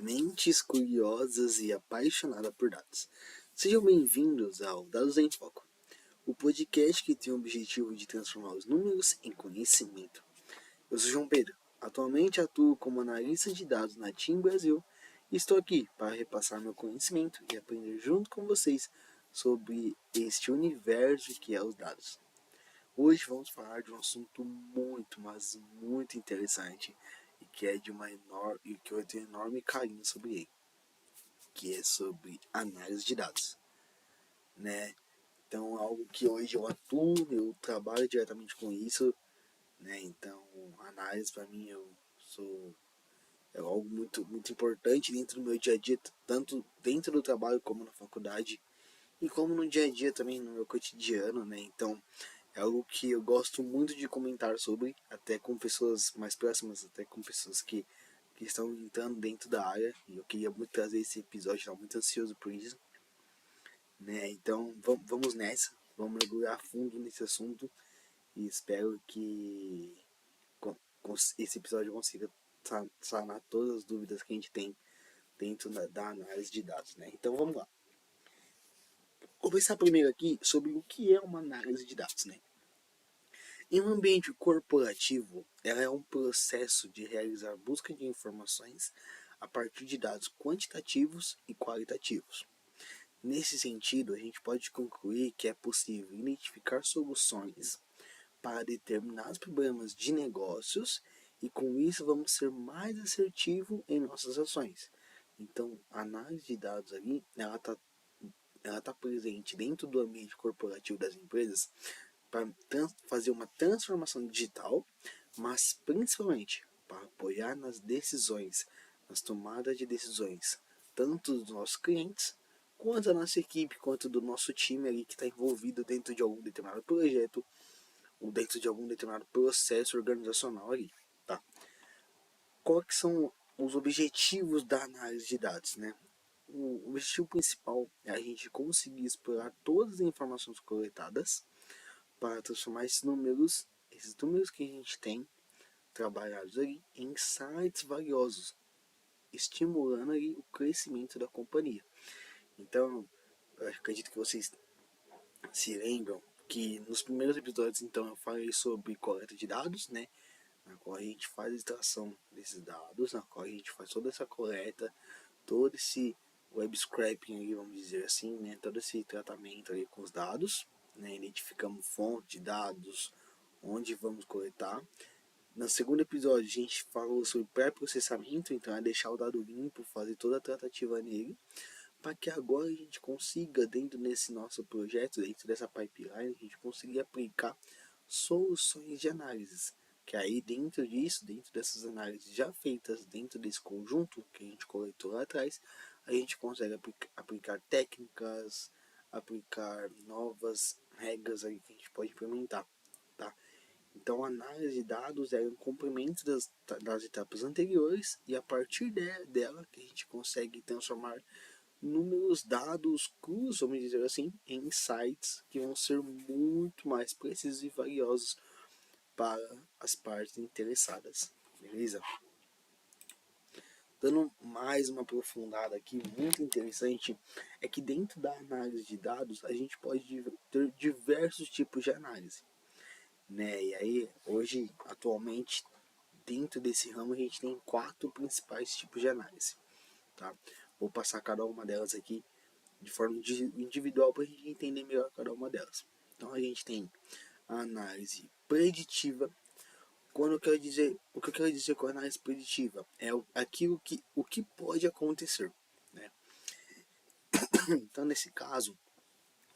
Mentes curiosas e apaixonadas por dados. Sejam bem-vindos ao Dados em Foco, o podcast que tem o objetivo de transformar os números em conhecimento. Eu sou João Pedro, atualmente atuo como analista de dados na TIM Brasil e estou aqui para repassar meu conhecimento e aprender junto com vocês sobre este universo que é os dados. Hoje vamos falar de um assunto muito, mas muito interessante e que é de e que eu tenho enorme carinho sobre ele, que é sobre análise de dados, né? Então, algo que hoje eu atuo, eu trabalho diretamente com isso, né? Então, análise para mim é algo muito importante dentro do meu dia a dia, tanto dentro do trabalho como na faculdade e como no dia a dia também no meu cotidiano, né? Então, é algo que eu gosto muito de comentar sobre, até com pessoas mais próximas, até com pessoas que estão entrando dentro da área. E eu queria muito trazer esse episódio, estava muito ansioso por isso, né? Então vamos nessa, vamos mergulhar a fundo nesse assunto e espero que esse episódio consiga sanar todas as dúvidas que a gente tem dentro da análise de dados, né? Então vamos lá. Vou começar primeiro aqui sobre o que é uma análise de dados, né? Em um ambiente corporativo, ela é um processo de realizar busca de informações a partir de dados quantitativos e qualitativos. Nesse sentido, a gente pode concluir que é possível identificar soluções para determinados problemas de negócios e com isso vamos ser mais assertivos em nossas ações. Então, a análise de dados ali, ela tá presente dentro do ambiente corporativo das empresas para fazer uma transformação digital, mas principalmente para apoiar nas decisões, nas tomadas de decisões, tanto dos nossos clientes, quanto da nossa equipe, quanto do nosso time ali que está envolvido dentro de algum determinado projeto ou dentro de algum determinado processo organizacional ali, tá? Quais que são os objetivos da análise de dados, né? O objetivo principal é a gente conseguir explorar todas as informações coletadas para transformar esses números que a gente tem trabalhados ali, em insights valiosos, estimulando ali o crescimento da companhia. Então, eu acredito que vocês se lembram que nos primeiros episódios, então, eu falei sobre coleta de dados, né? Na qual a gente faz a extração desses dados, na qual a gente faz toda essa coleta, todo esse web scraping aí, vamos dizer assim, né? Todo esse tratamento aí com os dados, né? Identificamos fonte de dados, onde vamos coletar. No segundo episódio a gente falou sobre pré-processamento, então é deixar o dado limpo, fazer toda a tratativa nele, para que agora a gente consiga, dentro desse nosso projeto, dentro dessa pipeline, a gente consiga aplicar soluções de análises. Que aí dentro disso, dentro dessas análises já feitas dentro desse conjunto que a gente coletou lá atrás, a gente consegue aplicar técnicas, aplicar novas regras aí que a gente pode implementar, tá? Então, a análise de dados é um complemento das etapas anteriores e a partir dela que a gente consegue transformar números, dados crus, vamos dizer assim, em insights que vão ser muito mais precisos e valiosos para as partes interessadas, beleza? Dando mais uma aprofundada aqui, muito interessante, é que dentro da análise de dados a gente pode ter diversos tipos de análise, né? E aí, hoje, atualmente, dentro desse ramo a gente tem 4 principais tipos de análise, tá? Vou passar cada uma delas aqui de forma individual para a gente entender melhor cada uma delas. Então a gente tem a análise preditiva. O que eu quero dizer com a análise preditiva é o que pode acontecer, né? Então nesse caso,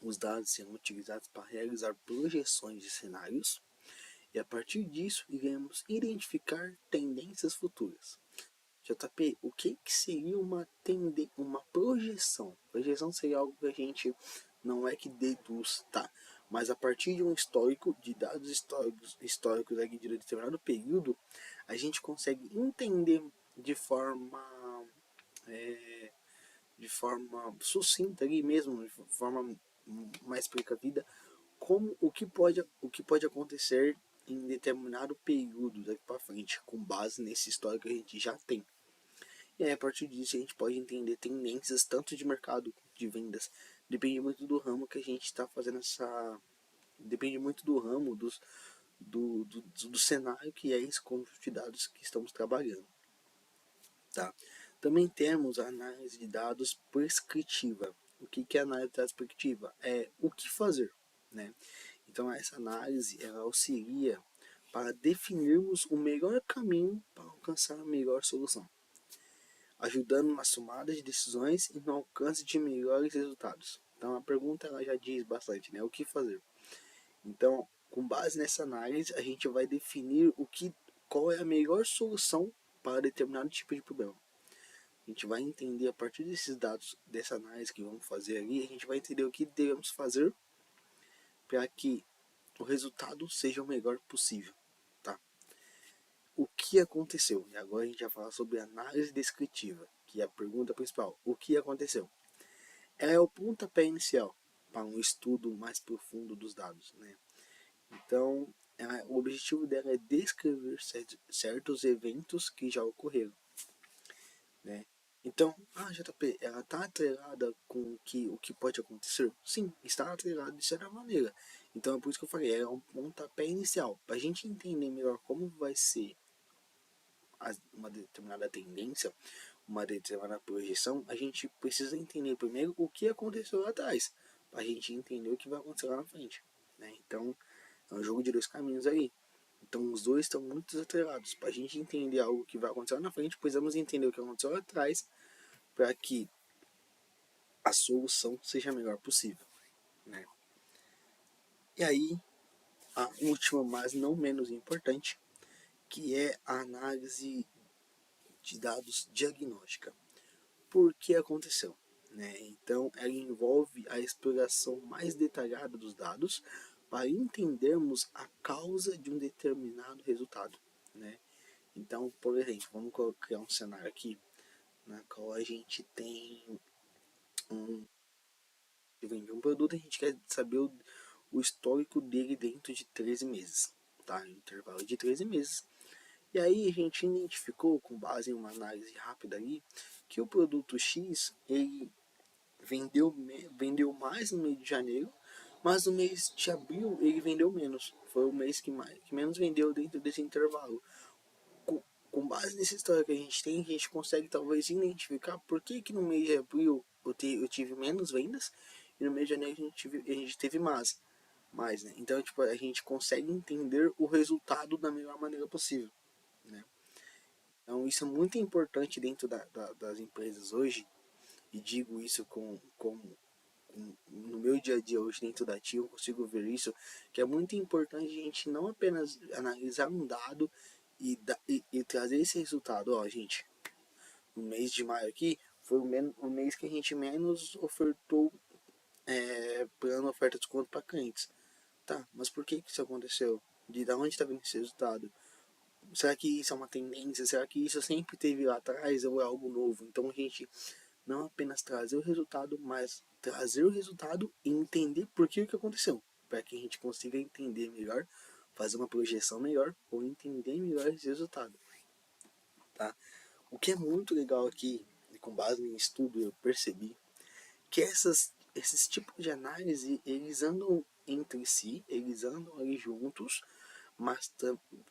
os dados serão utilizados para realizar projeções de cenários e a partir disso iremos identificar tendências futuras. JP, o que seria uma projeção? Projeção seria algo que a gente não é que deduz, tá? Mas a partir de um histórico, de dados históricos aqui de determinado período, a gente consegue entender de forma é, de forma sucinta ali mesmo, de forma mais precavida, como o que pode acontecer em determinado período daqui para frente, com base nesse histórico que a gente já tem. E aí, a partir disso a gente pode entender tendências tanto de mercado quanto de vendas. Depende muito do ramo que a gente está fazendo essa. Depende muito do ramo, do cenário que é esse conjunto de dados que estamos trabalhando. Tá? Também temos a análise de dados prescritiva. O que é a análise de dados prescritiva? É o que fazer. Né? Então, essa análise ela auxilia para definirmos o melhor caminho para alcançar a melhor solução, ajudando na tomada de decisões e no alcance de melhores resultados. Então, a pergunta ela já diz bastante, né? O que fazer? Então, com base nessa análise, a gente vai definir qual é a melhor solução para determinado tipo de problema. A gente vai entender a partir desses dados, dessa análise que vamos fazer ali, a gente vai entender o que devemos fazer para que o resultado seja o melhor possível. Tá? O que aconteceu? E agora a gente vai falar sobre análise descritiva, que é a pergunta principal. O que aconteceu? Ela é o pontapé inicial para um estudo mais profundo dos dados. Né? Então, o objetivo dela é descrever certos eventos que já ocorreram. Né? Então, a JP, ela está atrelada com o que pode acontecer? Sim, está atrelada de certa maneira. Então, é por isso que eu falei, ela é um pontapé inicial. Para a gente entender melhor como vai ser uma determinada tendência, uma determinada projeção, a gente precisa entender primeiro o que aconteceu lá atrás, para a gente entender o que vai acontecer lá na frente. Né? Então, é um jogo de dois caminhos aí. Então, os dois estão muito atrelados. Para a gente entender algo que vai acontecer lá na frente, precisamos entender o que aconteceu lá atrás para que a solução seja a melhor possível. Né? E aí, a última, mas não menos importante, que é a análise de dados diagnóstica. Por que aconteceu? Né? Então, ela envolve a exploração mais detalhada dos dados para entendermos a causa de um determinado resultado. Né? Então, por exemplo, vamos criar um cenário aqui na qual a gente tem vende um produto e a gente quer saber o histórico dele dentro de 13 meses, tá? Um intervalo de 13 meses. E aí a gente identificou, com base em uma análise rápida aí, que o produto X ele vendeu mais no mês de janeiro, mas no mês de abril ele vendeu menos. Foi o mês que menos vendeu dentro desse intervalo. Com base nessa história que a gente tem, a gente consegue talvez identificar por que no mês de abril eu tive menos vendas e no mês de janeiro a gente teve mais, né? Então, tipo, a gente consegue entender o resultado da melhor maneira possível, né? Então, isso é muito importante dentro das empresas hoje, e digo isso no meu dia a dia hoje dentro da TIA, eu consigo ver isso, que é muito importante a gente não apenas analisar um dado e trazer esse resultado. Ó, gente, no mês de maio aqui foi o mês que a gente menos ofertou plano oferta de desconto para clientes. Tá, mas por que isso aconteceu? De onde está vindo esse resultado? Será que isso é uma tendência? Será que isso sempre teve lá atrás ou é algo novo? Então a gente não apenas trazer o resultado, mas trazer o resultado e entender por que aconteceu, para que a gente consiga entender melhor, fazer uma projeção melhor ou entender melhor esse resultado. Tá? O que é muito legal aqui, e com base em estudo eu percebi, que esses tipos de análise, eles andam entre si, eles andam ali juntos, mas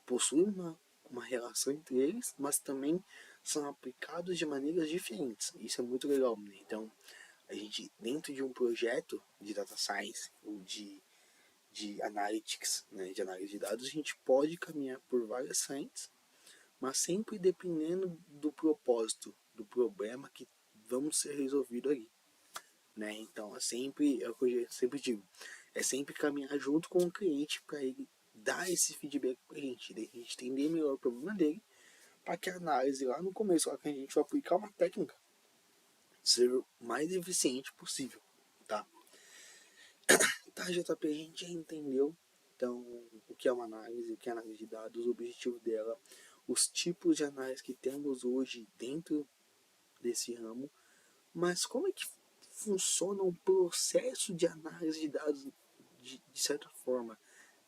possuem uma relação entre eles, mas também são aplicados de maneiras diferentes. Isso é muito legal, né? Então, a gente, dentro de um projeto de data science ou de analytics, né, de análise de dados, a gente pode caminhar por várias frentes, mas sempre dependendo do propósito, do problema que vamos ser resolvido ali. Né? Então, é o que eu sempre digo, é sempre caminhar junto com o cliente para ele dar esse feedback para a gente entender melhor o problema dele, para que a análise lá no começo, lá que a gente vai aplicar uma técnica, ser o mais eficiente possível, tá? Tá, JP, a gente já entendeu, então, o que é uma análise, o que é análise de dados, o objetivo dela, os tipos de análise que temos hoje dentro desse ramo, mas como é que funciona um processo de análise de dados de certa forma?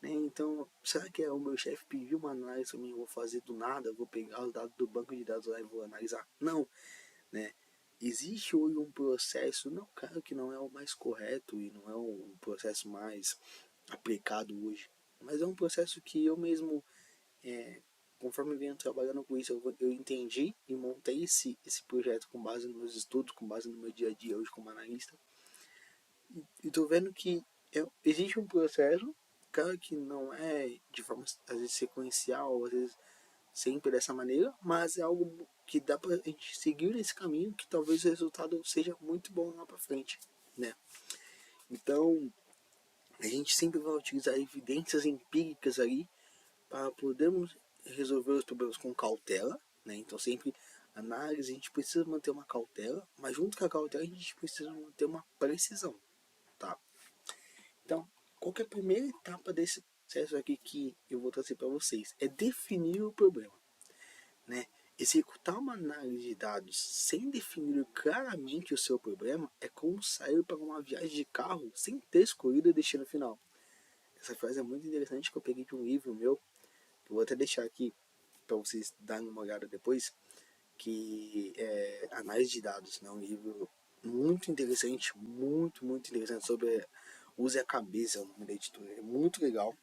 né? Então, será que o meu chefe pediu uma análise para mim, eu vou fazer do nada, eu vou pegar os dados do banco de dados lá e vou analisar? Não, né? Existe hoje um processo, não, claro que não é o mais correto e não é o processo mais aplicado hoje, mas é um processo que eu mesmo, é, conforme venho trabalhando com isso, eu entendi e montei esse projeto com base nos meus estudos, com base no meu dia a dia hoje como analista. E tô vendo que existe um processo, claro que não é de forma às vezes sequencial, às vezes sempre dessa maneira, mas é algo que dá pra gente seguir nesse caminho que talvez o resultado seja muito bom lá pra frente, né? Então, a gente sempre vai utilizar evidências empíricas ali para podermos resolver os problemas com cautela, né? Então, sempre análise, a gente precisa manter uma cautela, mas junto com a cautela a gente precisa manter uma precisão, tá? Então, qual que é a primeira etapa desse processo aqui que eu vou trazer para vocês? É definir o problema, né? Executar uma análise de dados sem definir claramente o seu problema é como sair para uma viagem de carro sem ter escolhido o destino final. Essa frase é muito interessante que eu peguei de um livro meu, que eu vou até deixar aqui para vocês darem uma olhada depois, que é Análise de Dados, né? Um livro muito interessante, muito interessante sobre Use a Cabeça, é o nome da editora, é muito legal.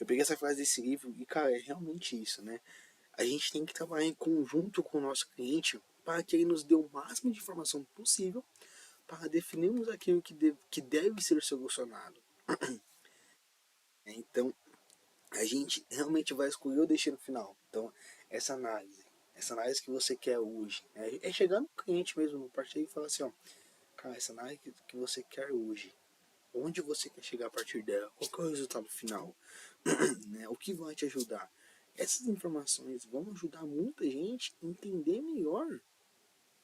Eu peguei essa frase desse livro e, cara, é realmente isso, né? A gente tem que trabalhar em conjunto com o nosso cliente para que ele nos dê o máximo de informação possível para definirmos aquilo que deve ser solucionado. Então, a gente realmente vai escolher o destino final. Então, essa análise que você quer hoje, né? É chegar no cliente mesmo, no parceiro e falar assim, ó, cara, essa análise que você quer hoje, onde você quer chegar a partir dela, qual que é o resultado final, né? O que vai te ajudar. Essas informações vão ajudar muita gente a entender melhor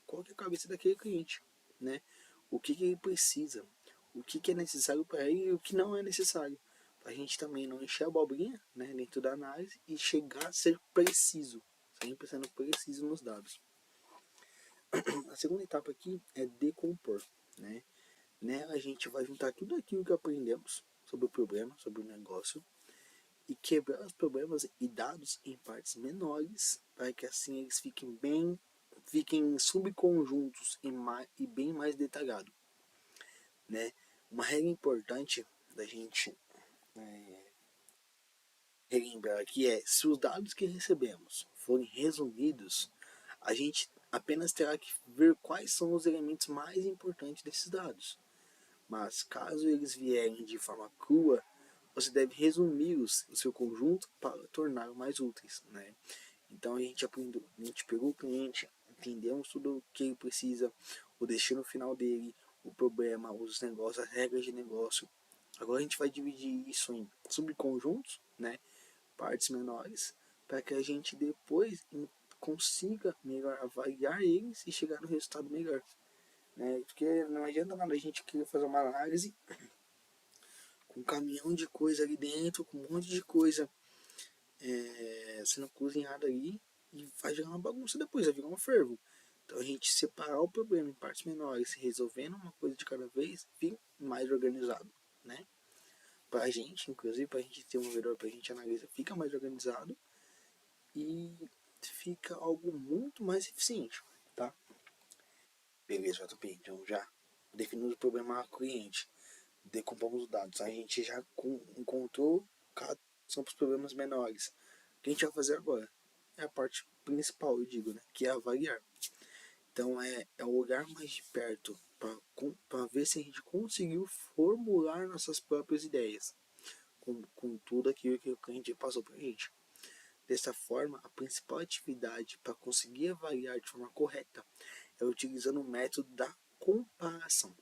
qual que é a cabeça daquele cliente, né? O que ele precisa, o que é necessário para ele e o que não é necessário. Para a gente também não encher a abobrinha, né, dentro da análise e chegar a ser preciso, sempre sendo preciso nos dados. A segunda etapa aqui é decompor, né? Nela a gente vai juntar tudo aquilo que aprendemos sobre o problema, sobre o negócio e quebrar os problemas e dados em partes menores para que assim eles fiquem subconjuntos e bem mais detalhado, né? Uma regra importante da gente relembrar aqui é: se os dados que recebemos forem resumidos, a gente apenas terá que ver quais são os elementos mais importantes desses dados. Mas caso eles vierem de forma crua, você deve resumi-los o seu conjunto para torná-los mais úteis, né? Então a gente pegou o cliente, entendemos tudo o que ele precisa, o destino final dele, o problema, os negócios, as regras de negócio. Agora a gente vai dividir isso em subconjuntos, né? Partes menores, para que a gente depois consiga melhor avaliar eles e chegar no resultado melhor, né? Porque não adianta nada a gente querer fazer uma análise com um caminhão de coisa ali dentro, com um monte de coisa sendo cozinhada ali e vai virar uma bagunça depois, vai virar um fervo. Então a gente separar o problema em partes menores, resolvendo uma coisa de cada vez, fica mais organizado, né? Pra gente, inclusive, pra gente ter um melhor, pra gente analisar, fica mais organizado e fica algo muito mais eficiente, tá? Beleza, JP, então já definimos o problema do cliente, decompomos os dados, a gente já encontrou cada são os problemas menores. O que a gente vai fazer agora? É a parte principal, eu digo, né? Que é avaliar. Então é olhar mais de perto para ver se a gente conseguiu formular nossas próprias ideias com tudo aquilo que o cliente passou para a gente. Dessa forma, a principal atividade para conseguir avaliar de forma correta é utilizando o método da comparação.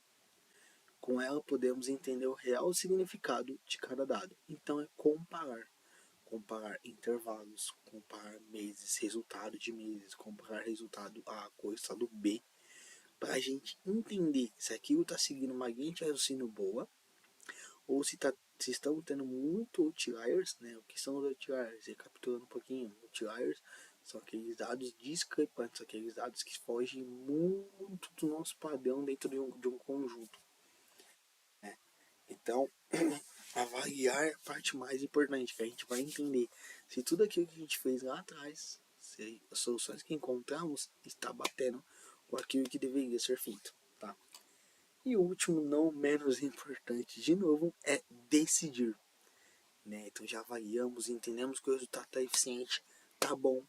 Com ela podemos entender o real significado de cada dado. Então é comparar intervalos, comparar meses, resultado de meses, comparar resultado A com resultado B, para a gente entender se aquilo está seguindo uma linha de raciocínio boa ou se estão tendo muito outliers, né? O que são os outliers? Recapitulando um pouquinho, outliers são aqueles dados discrepantes, aqueles dados que fogem muito do nosso padrão dentro de um conjunto, né? Então, avaliar a parte mais importante, que a gente vai entender se tudo aquilo que a gente fez lá atrás, se as soluções que encontramos está batendo com aquilo que deveria ser feito, tá? E o último, não menos importante, de novo, é decidir, né? Então já avaliamos, entendemos que o resultado está eficiente, tá bom.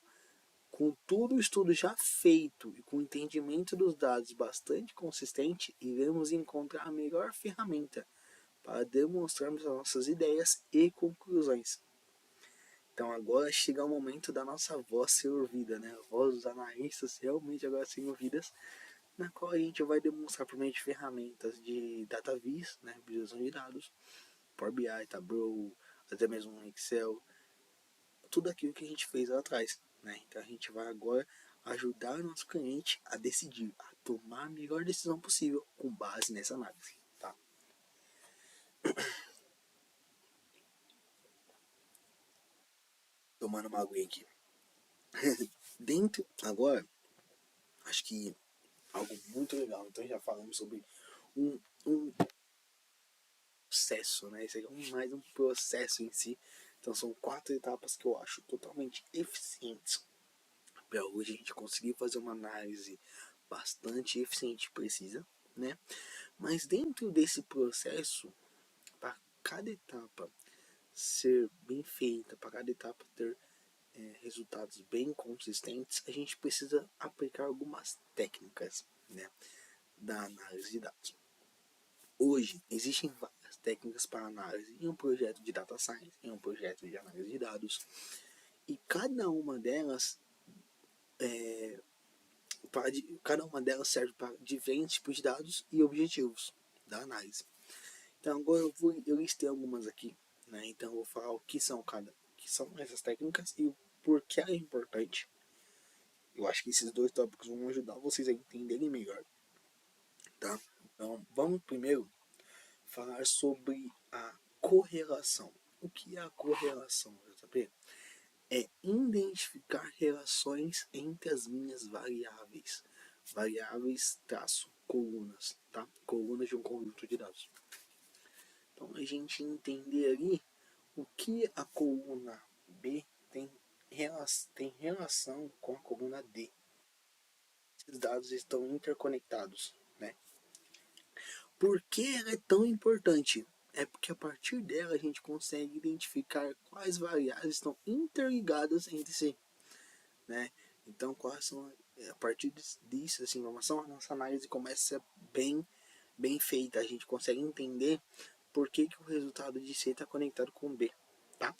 Com todo o estudo já feito e com o entendimento dos dados bastante consistente, iremos encontrar a melhor ferramenta para demonstrarmos as nossas ideias e conclusões. Então agora chega o momento da nossa voz ser ouvida, né? A voz dos analistas realmente agora serem ouvidas, na qual a gente vai demonstrar por meio de ferramentas de DataVis, né? Visualização de dados, Power BI, Tableau, até mesmo um Excel, tudo aquilo que a gente fez lá atrás, né? Então a gente vai agora ajudar o nosso cliente a decidir, a tomar a melhor decisão possível com base nessa análise, tá? Tomando uma aguinha aqui. Dentro, agora, acho que algo muito legal. Então já falamos sobre um processo, né? Isso aqui é mais um processo em si. Então são 4 etapas que eu acho totalmente eficientes para hoje a gente conseguir fazer uma análise bastante eficiente e precisa, né? Mas dentro desse processo, para cada etapa ser bem feita, para cada etapa ter resultados bem consistentes, a gente precisa aplicar algumas técnicas, né, da análise de dados. Hoje existem várias técnicas para análise em um projeto de data science, em um projeto de análise de dados, e cada uma delas serve para diferentes tipos de dados e objetivos da análise. Então agora eu listei algumas aqui, né? Então eu vou falar o que são que são essas técnicas e o porquê é importante. Eu acho que esses 2 tópicos vão ajudar vocês a entenderem melhor, tá? Então vamos primeiro falar sobre a correlação. O que é a correlação, JP? É identificar relações entre as minhas variáveis. Variáveis traço colunas, tá? Colunas de um conjunto de dados. Então a gente entender ali o que a coluna B tem relação com a coluna D. Esses dados estão interconectados, né? Por que ela é tão importante? É porque a partir dela a gente consegue identificar quais variáveis estão interligadas entre si, né? Então, quais são, a partir disso, dessa informação, a nossa análise começa a ser bem feita. A gente consegue entender por que o resultado de C está conectado com B, tá?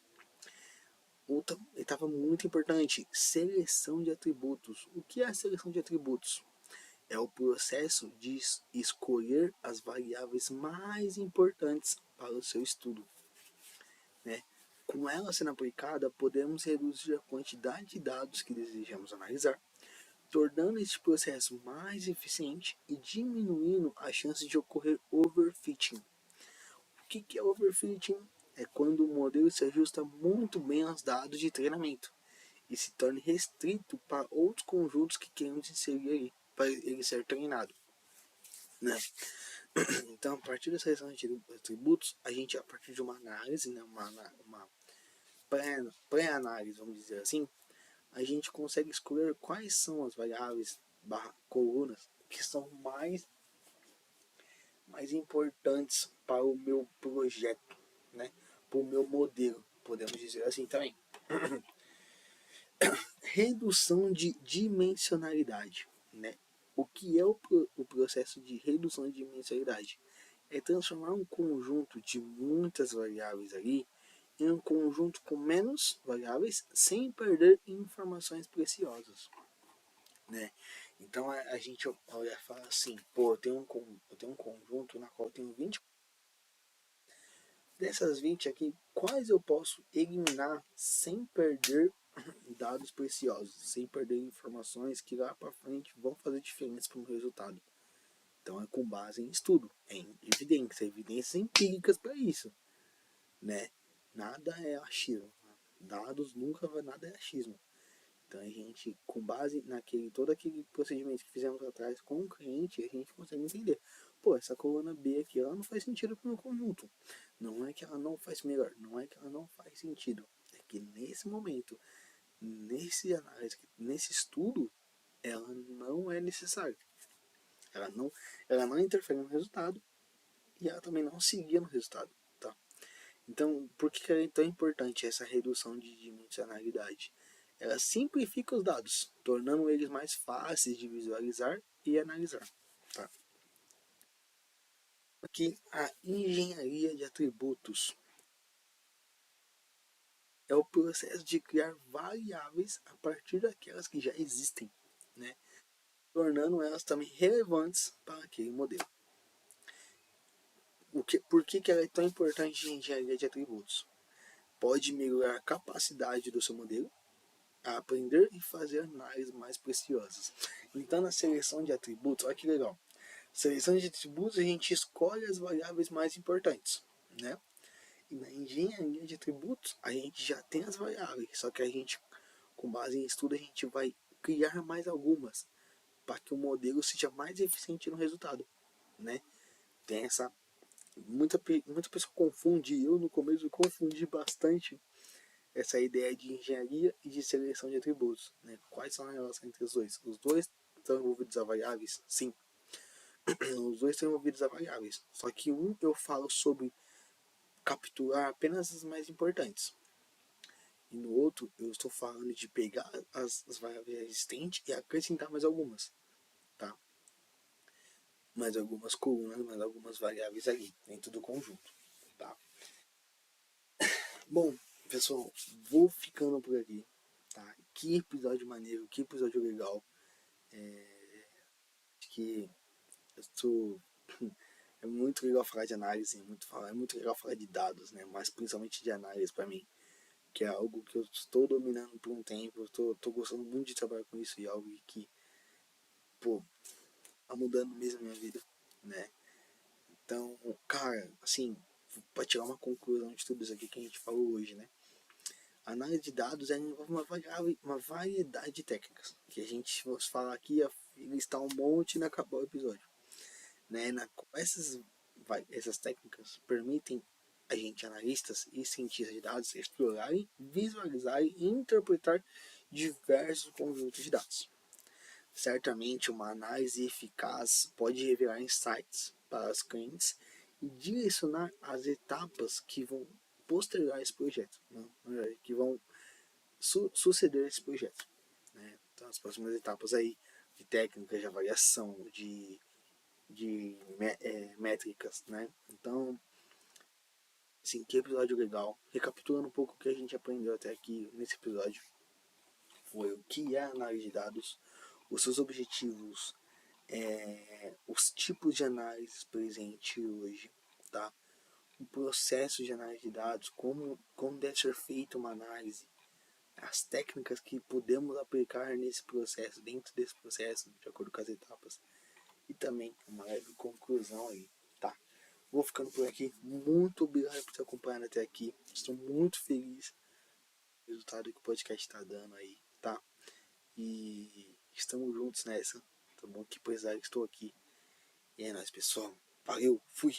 Outra etapa muito importante, seleção de atributos. O que é a seleção de atributos? É o processo de escolher as variáveis mais importantes para o seu estudo, né? Com ela sendo aplicada, podemos reduzir a quantidade de dados que desejamos analisar, tornando este processo mais eficiente e diminuindo a chance de ocorrer overfitting. O que é overfitting? É quando o modelo se ajusta muito bem aos dados de treinamento e se torna restrito para outros conjuntos que queremos inserir aí para ele ser treinado, né? Então, a partir da seleção de atributos, a gente, a partir de uma análise, né, uma pré-análise, vamos dizer assim, a gente consegue escolher quais são as variáveis colunas que são mais importantes para o meu projeto, né? Para o meu modelo, podemos dizer assim também. Redução de dimensionalidade, né? O que é o processo de redução de dimensionalidade? É transformar um conjunto de muitas variáveis ali em um conjunto com menos variáveis sem perder informações preciosas, né? Então a gente olha e fala assim, pô, eu tenho um conjunto na qual eu tenho 20. Dessas 20 aqui, quais eu posso eliminar sem perder dados preciosos, sem perder informações que lá para frente vão fazer diferença para o resultado? Então é com base em estudo, em evidências empíricas para isso, né? Nada é achismo. Dados nunca vai, nada é achismo. Então a gente, com base todo aquele procedimento que fizemos atrás com o cliente, a gente consegue entender. pô, essa coluna B aqui, ela não faz sentido para o meu conjunto. Não é que ela não faz melhor, não é que ela não faz sentido. É que nesse momento, nesse análise, nesse estudo, ela não é necessária. Ela não, ela não interfere no resultado e ela também não seguia no resultado, tá? Então, por que é tão importante essa redução de dimensionalidade? Ela simplifica os dados, tornando eles mais fáceis de visualizar e analisar. Tá? Aqui, a engenharia de atributos é o processo de criar variáveis a partir daquelas que já existem, né? Tornando elas também relevantes para aquele modelo. Por que ela é tão importante em engenharia de atributos? Pode melhorar a capacidade do seu modelo a aprender e fazer análises mais preciosas. Então, na seleção de atributos, olha que legal. Seleção de atributos, a gente escolhe as variáveis mais importantes, né? E na engenharia de atributos, a gente já tem as variáveis, só que a gente, com base em estudo, a gente vai criar mais algumas para que o modelo seja mais eficiente no resultado, né? Tem essa muita pessoa confunde, eu no começo confundi bastante essa ideia de engenharia e de seleção de atributos, né? Quais são a relação entre os dois? Os dois estão envolvidos a variáveis? Sim, os dois estão envolvidos a variáveis. Só que um eu falo sobre capturar apenas as mais importantes. E no outro eu estou falando de pegar as variáveis existentes e acrescentar mais algumas, tá? Mais algumas colunas, mais algumas variáveis ali dentro do conjunto, tá? Bom, pessoal, vou ficando por aqui, tá? Que episódio maneiro, que episódio legal. Acho que eu tô... é muito legal falar de análise, é muito legal falar de dados, né? Mas principalmente de análise para mim, que é algo que eu estou dominando por um tempo, eu tô gostando muito de trabalhar com isso e é algo que, pô, tá mudando mesmo a minha vida, né? Então, cara, assim, para tirar uma conclusão de tudo isso aqui que a gente falou hoje, né? A análise de dados envolve uma variedade de técnicas, que a gente fosse falar aqui ia listar um monte e não acabar o episódio. Né? Essas técnicas permitem a gente, analistas e cientistas de dados, explorarem, visualizarem e interpretar diversos conjuntos de dados. Certamente, uma análise eficaz pode revelar insights para os clientes e direcionar as etapas que vão postergar esse projeto, né? Que vão suceder esse projeto. Né? Então, as próximas etapas aí de técnicas de avaliação, de métricas, né? Então, assim, que episódio legal. Recapitulando um pouco o que a gente aprendeu até aqui nesse episódio, foi o que é análise de dados, os seus objetivos, os tipos de análise presentes hoje, tá? O processo de análise de dados, como deve ser feita uma análise, as técnicas que podemos aplicar nesse processo, dentro desse processo, de acordo com as etapas, e também uma leve conclusão aí, tá? Vou ficando por aqui. Muito obrigado por ter acompanhado até aqui. Estou muito feliz com o resultado que o podcast está dando aí, tá? E estamos juntos nessa. Tá bom? Que precisar, estou aqui. E é nóis, pessoal. Valeu, fui!